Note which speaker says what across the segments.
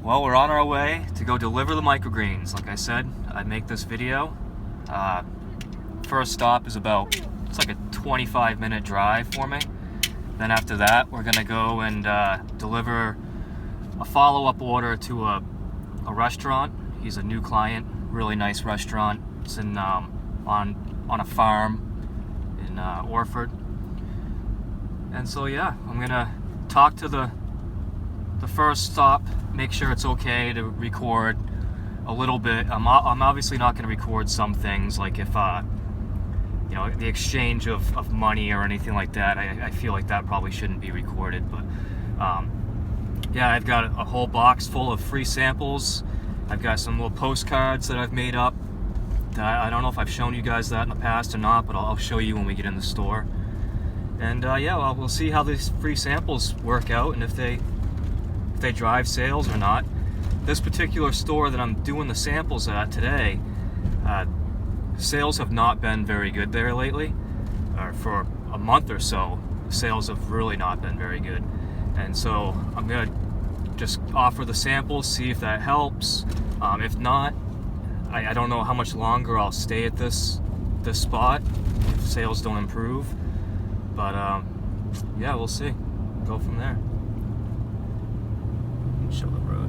Speaker 1: Well, we're on our way to go deliver the microgreens. Like I said, I'd make this video. First stop is it's like a 25-minute drive for me. Then after that, we're gonna go and deliver a follow-up order to a restaurant. He's a new client, really nice restaurant. It's in on a farm in Orford. And so yeah, I'm gonna talk to the first stop, make sure it's okay to record a little bit. I'm obviously not going to record some things, like if you know, the exchange of money or anything like that. I feel like that probably shouldn't be recorded, but yeah, I've got a whole box full of free samples. I've got some little postcards that I've made up that I don't know if I've shown you guys that in the past or not, but I'll show you when we get in the store. And yeah, well, we'll see how these free samples work out and if they drive sales or not. This particular store that I'm doing the samples at today, sales have not been very good there lately. For a month or so, sales have really not been very good. And so I'm gonna just offer the samples, see if that helps. If not, I don't know how much longer I'll stay at this spot if sales don't improve. But yeah, we'll see. Go from there. Show the road.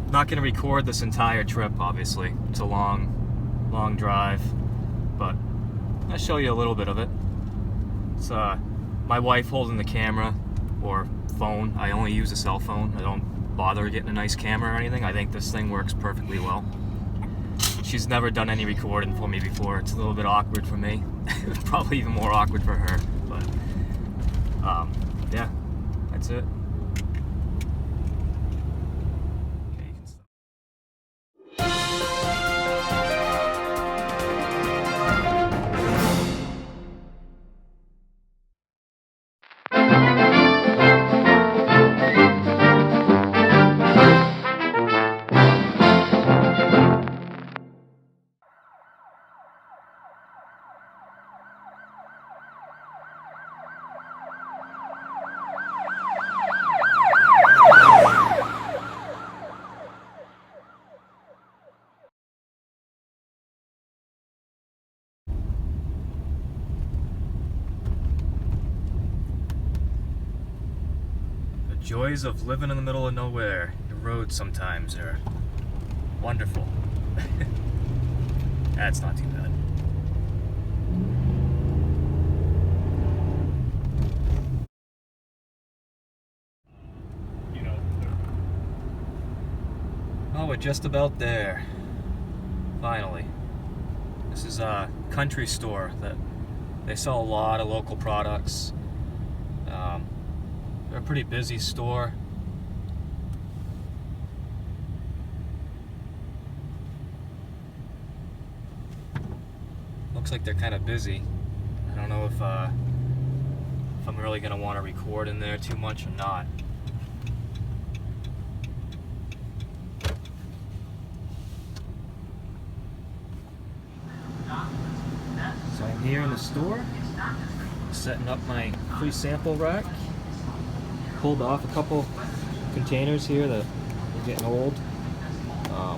Speaker 1: Not going to record this entire trip, obviously. It's a long drive, but I'll show you a little bit of it. It's my wife holding the camera or phone. I only use a cell phone. I don't bother getting a nice camera or anything. I think this thing works perfectly well. She's never done any recording for me before. It's a little bit awkward for me. Probably even more awkward for her. But yeah, that's it. Okay, you can stop. Joys of living in the middle of nowhere. The roads sometimes are wonderful. That's not too bad. Oh, we're just about there. Finally. This is a country store that they sell a lot of local products. They're a pretty busy store. Looks like they're kind of busy. I don't know if I'm really gonna want to record in there too much or not. So I'm here in the store, setting up my free sample rack. Pulled off a couple containers here that are getting old. I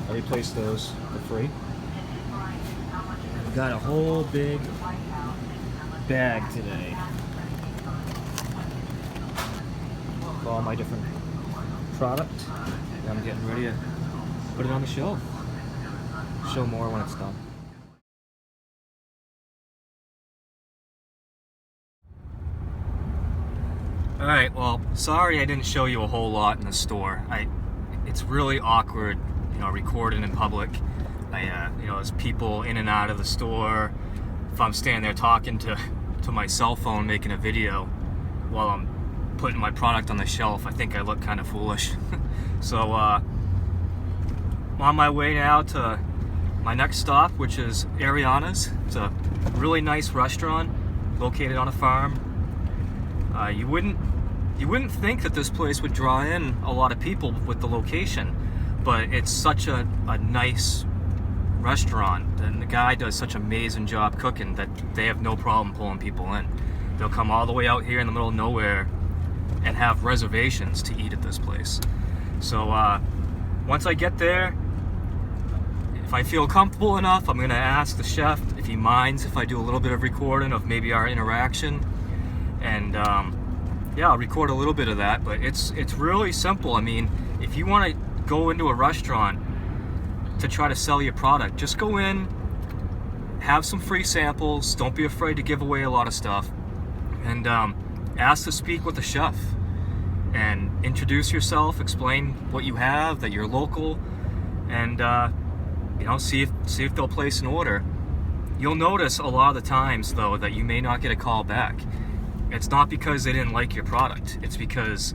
Speaker 1: replaced those for free. I've got a whole big bag today of all my different product. And I'm getting ready to put it on the shelf. Show more when it's done. Alright, well, sorry I didn't show you a whole lot in the store. It's really awkward, you know, recording in public. You know, there's people in and out of the store. If I'm standing there talking to my cell phone making a video while I'm putting my product on the shelf, I think I look kind of foolish. So, I'm on my way now to my next stop, which is Ariana's. It's a really nice restaurant located on a farm. You wouldn't think that this place would draw in a lot of people with the location, but it's such a nice restaurant, and the guy does such an amazing job cooking that they have no problem pulling people in. They'll come all the way out here in the middle of nowhere and have reservations to eat at this place. So once I get there, if I feel comfortable enough, I'm going to ask the chef if he minds if I do a little bit of recording of maybe our interaction. And yeah, I'll record a little bit of that, but it's really simple. I mean, if you want to go into a restaurant to try to sell your product, just go in, have some free samples, don't be afraid to give away a lot of stuff, and ask to speak with the chef and introduce yourself, explain what you have, that you're local, and you know, see if they'll place an order. You'll notice a lot of the times though that you may not get a call back. It's not because they didn't like your product, it's because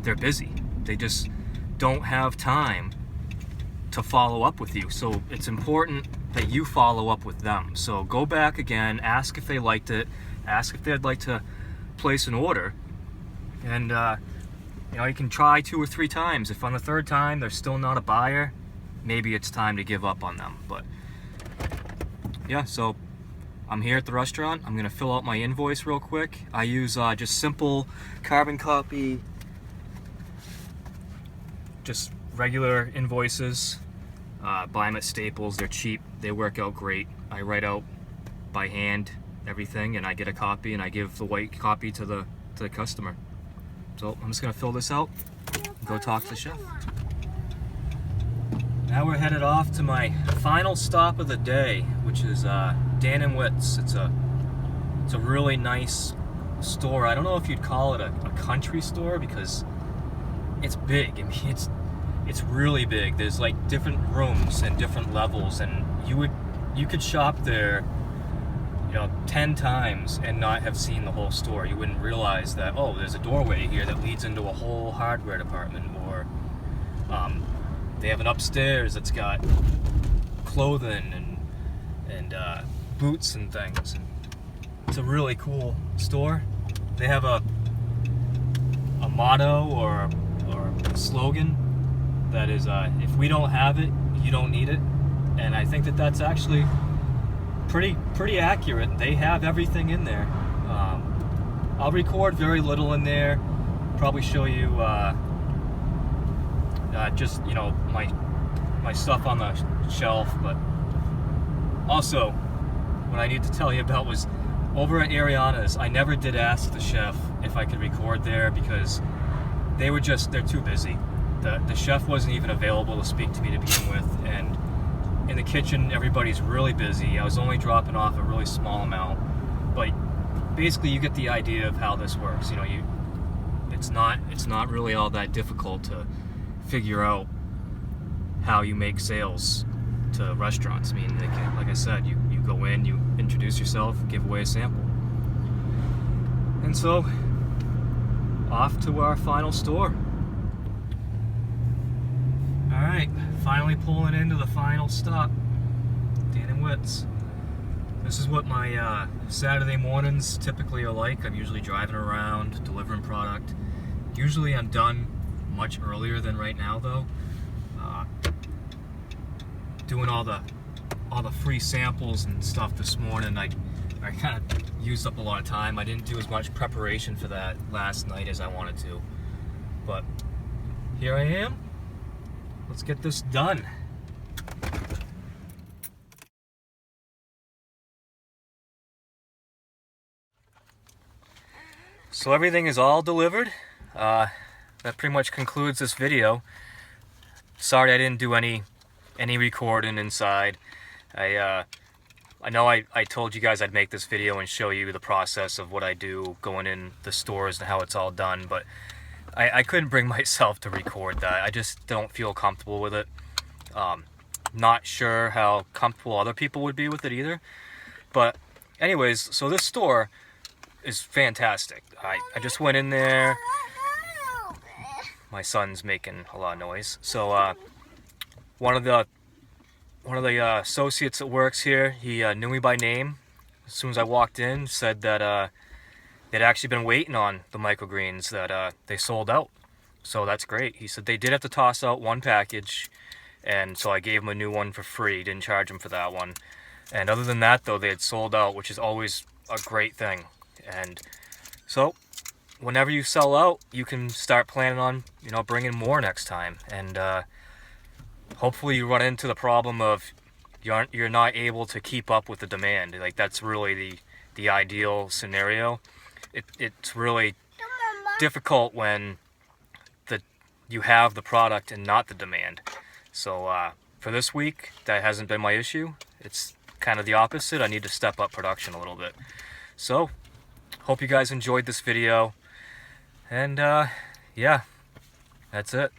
Speaker 1: they're busy. They just don't have time to follow up with you. So it's important that you follow up with them. So go back again, ask if they liked it, ask if they'd like to place an order, and you know, you can try 2 or 3 times. If on the 3rd time they're still not a buyer, maybe it's time to give up on them. But yeah, so I'm here at the restaurant. I'm gonna fill out my invoice real quick. I use just simple carbon copy, just regular invoices. Buy them at Staples, they're cheap, they work out great. I write out by hand everything, and I get a copy, and I give the white copy to the customer. So I'm just gonna fill this out and go talk to the chef. Now we're headed off to my final stop of the day, which is Dan & Witt's. It's a really nice store. I don't know if you'd call it a country store because it's big. I mean, it's really big. There's like different rooms and different levels, and you could shop there, you know, 10 times and not have seen the whole store. You wouldn't realize that, oh, there's a doorway here that leads into a whole hardware department, or they have an upstairs that's got clothing and boots and things. It's a really cool store. They have a motto or a slogan that is, if we don't have it, you don't need it. And I think that that's actually pretty accurate. They have everything in there. I'll record very little in there, probably show you just, you know, my stuff on the shelf. But also, what I need to tell you about was over at Ariana's, I never did ask the chef if I could record there because they're too busy. The chef wasn't even available to speak to me to begin with, and in the kitchen everybody's really busy. I was only dropping off a really small amount, but basically you get the idea of how this works. You know, it's not really all that difficult to figure out how you make sales to restaurants. I mean, like I said, you go in, you introduce yourself, give away a sample. And so, off to our final store. Alright, finally pulling into the final stop, Dan & Witt's. This is what my Saturday mornings typically are like. I'm usually driving around, delivering product. Usually I'm done much earlier than right now though. Doing all the free samples and stuff this morning, I kind of used up a lot of time. I didn't do as much preparation for that last night as I wanted to. But here I am. Let's get this done. So everything is all delivered. That pretty much concludes this video. Sorry I didn't do any recording inside. I know I told you guys I'd make this video and show you the process of what I do going in the stores and how it's all done, but I couldn't bring myself to record that. I just don't feel comfortable with it. Not sure how comfortable other people would be with it either. But anyways, so this store is fantastic. I just went in there. My son's making a lot of noise. So one of the associates that works here, he knew me by name. As soon as I walked in, said that they'd actually been waiting on the microgreens, that they sold out. So that's great. He said they did have to toss out one package and so I gave them a new one for free, didn't charge them for that one. And other than that, though, they had sold out, which is always a great thing. And so whenever you sell out, you can start planning on, bringing more next time. And hopefully you run into the problem of you're not able to keep up with the demand. Like, that's really the ideal scenario. It's really difficult when you have the product and not the demand. So for this week, that hasn't been my issue. It's kind of the opposite. I need to step up production a little bit. So hope you guys enjoyed this video, and yeah, that's it.